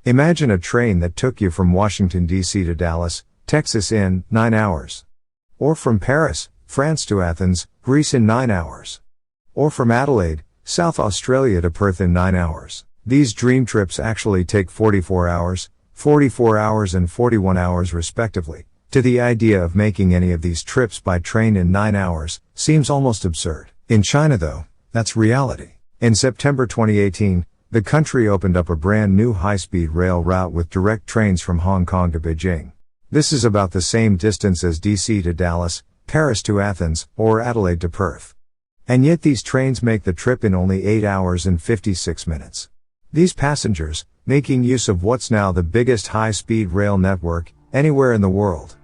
Imagine a train that took you from Washington, D.C. to Dallas, Texas in 9 hours. Or from Paris, France to Athens, Greece in 9 hours. Or from Adelaide, South Australia to Perth in 9 hours. These dream trips actually take 44 hours and 41 hours respectively. To the idea of making any of these trips by train in 9 hours seems almost absurd. In China though, that's reality. In September 2018, the country opened up a brand new high-speed rail route with direct trains from Hong Kong to Beijing. This is about the same distance as DC to Dallas, Paris to Athens, or Adelaide to Perth. And yet these trains make the trip in only 8 hours and 56 minutes. These passengers, making use of what's now the biggest high-speed rail network anywhere in the world.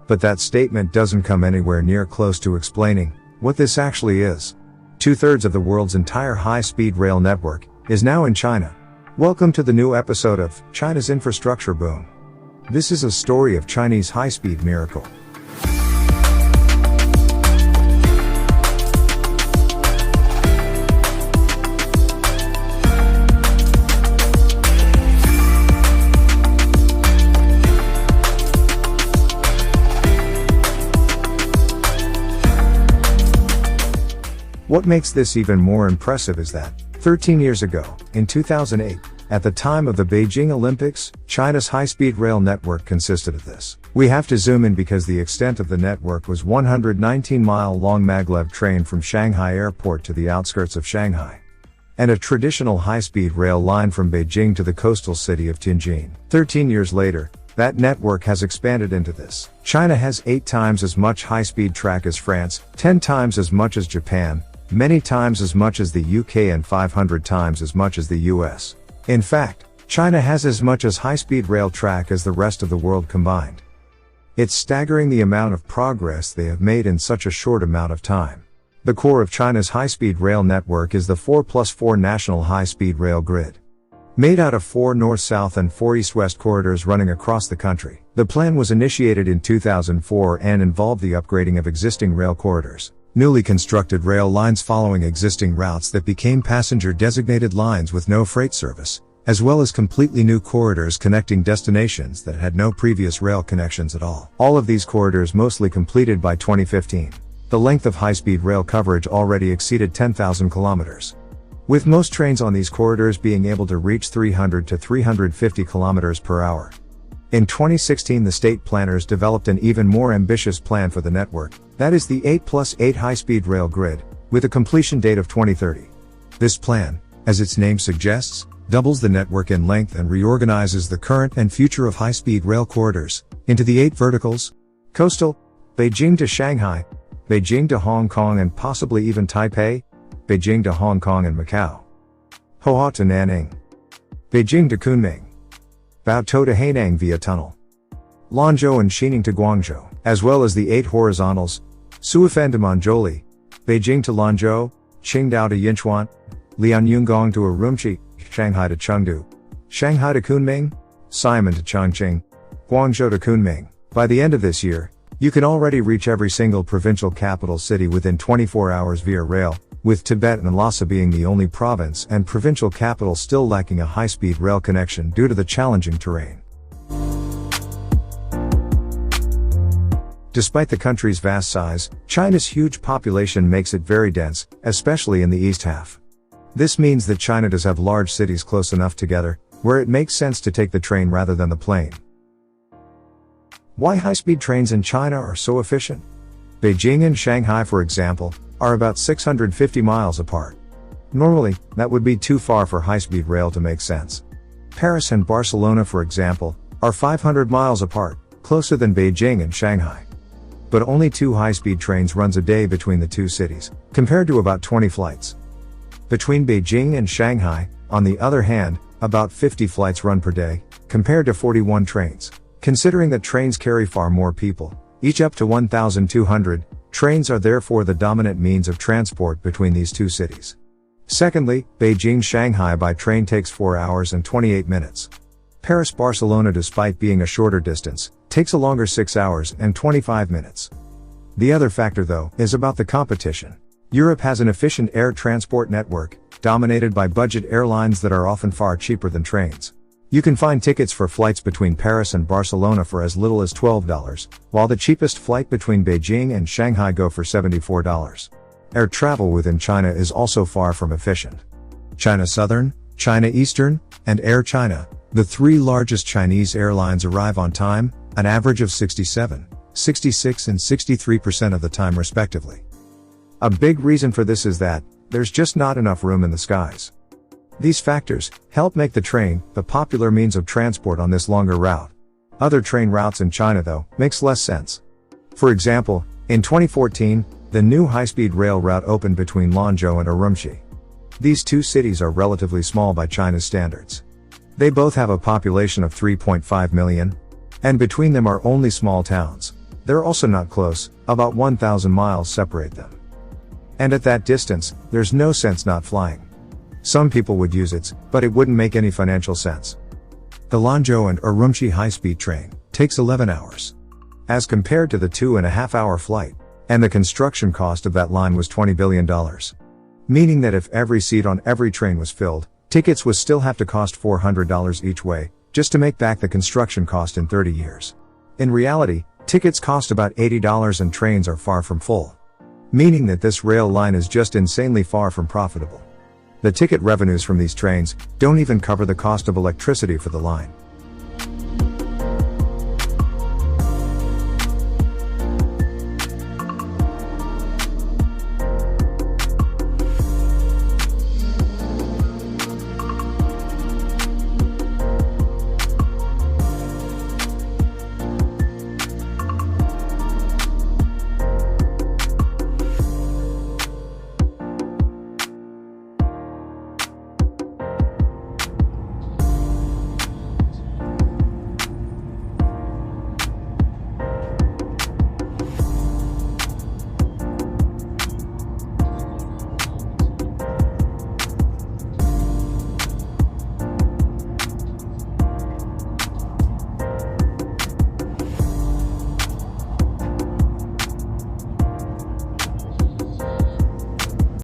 But that statement doesn't come anywhere near close to explaining what this actually is. 2/3 of the world's entire high-speed rail network is now in China. Welcome to the new episode of China's Infrastructure Boom. This is a story of Chinese high-speed miracle. What makes this even more impressive is that, 13 years ago, in 2008, at the time of the Beijing Olympics, China's high-speed rail network consisted of this. We have to zoom in because the extent of the network was 119-mile-long maglev train from Shanghai Airport to the outskirts of Shanghai, and a traditional high-speed rail line from Beijing to the coastal city of Tianjin. 13 years later, that network has expanded into this. China has 8 times as much high-speed track as France, 10 times as much as Japan, many times as much as the UK, and 500 times as much as the US. In fact, China has as much as high-speed rail track as the rest of the world combined. It's staggering the amount of progress they have made in such a short amount of time. The core of China's high-speed rail network is the 4+4 national high-speed rail grid, made out of 4 north-south and 4 east-west corridors running across the country. The plan was initiated in 2004 and involved the upgrading of existing rail corridors, newly constructed rail lines following existing routes that became passenger-designated lines with no freight service, as well as completely new corridors connecting destinations that had no previous rail connections at all. All of these corridors mostly completed by 2015. The length of high-speed rail coverage already exceeded 10,000 kilometers, with most trains on these corridors being able to reach 300 to 350 kilometers per hour. In 2016, the state planners developed an even more ambitious plan for the network, that is the 8+8 high-speed rail grid, with a completion date of 2030. This plan, as its name suggests, doubles the network in length and reorganizes the current and future of high-speed rail corridors into the 8 verticals: coastal, Beijing to Shanghai, Beijing to Hong Kong and possibly even Taipei, Beijing to Hong Kong and Macau, Hohhot to Nanning, Beijing to Kunming, Baotou to Hainan via tunnel, Lanzhou and Xining to Guangzhou, as well as the 8 horizontals: Suifan to Manzhouli, Beijing to Lanzhou, Qingdao to Yinchuan, Lianyungang to Urumqi, Shanghai to Chengdu, Shanghai to Kunming, Xiamen to Chongqing, Guangzhou to Kunming. By the end of this year, you can already reach every single provincial capital city within 24 hours via rail, with Tibet and Lhasa being the only province and provincial capital still lacking a high-speed rail connection due to the challenging terrain. Despite the country's vast size, China's huge population makes it very dense, especially in the east half. This means that China does have large cities close enough together, where it makes sense to take the train rather than the plane. Why high-speed trains in China are so efficient? Beijing and Shanghai, for example, are about 650 miles apart. Normally, that would be too far for high-speed rail to make sense. Paris and Barcelona, for example, are 500 miles apart, closer than Beijing and Shanghai. But only 2 high-speed trains runs a day between the 2 cities, compared to about 20 flights. Between Beijing and Shanghai, on the other hand, about 50 flights run per day, compared to 41 trains. Considering that trains carry far more people, each up to 1,200, trains are therefore the dominant means of transport between these 2 cities. Secondly, Beijing-Shanghai by train takes 4 hours and 28 minutes. Paris-Barcelona, despite being a shorter distance, takes a longer 6 hours and 25 minutes. The other factor though, is about the competition. Europe has an efficient air transport network, dominated by budget airlines that are often far cheaper than trains. You can find tickets for flights between Paris and Barcelona for as little as $12, while the cheapest flight between Beijing and Shanghai go for $74. Air travel within China is also far from efficient. China Southern, China Eastern, and Air China, the three largest Chinese airlines, arrive on time, an average of 67, 66 and 63% of the time respectively. A big reason for this is that there's just not enough room in the skies. These factors help make the train the popular means of transport on this longer route. Other train routes in China, though, makes less sense. For example, in 2014, the new high-speed rail route opened between Lanzhou and Urumqi. These two cities are relatively small by China's standards. They both have a population of 3.5 million, and between them are only small towns. They're also not close, about 1,000 miles separate them. And at that distance, there's no sense not flying. Some people would use it, but it wouldn't make any financial sense. The Lanzhou and Urumqi high-speed train takes 11 hours. As compared to the 2.5-hour flight, and the construction cost of that line was $20 billion. Meaning that if every seat on every train was filled, tickets would still have to cost $400 each way, just to make back the construction cost in 30 years. In reality, tickets cost about $80 and trains are far from full. Meaning that this rail line is just insanely far from profitable. The ticket revenues from these trains don't even cover the cost of electricity for the line.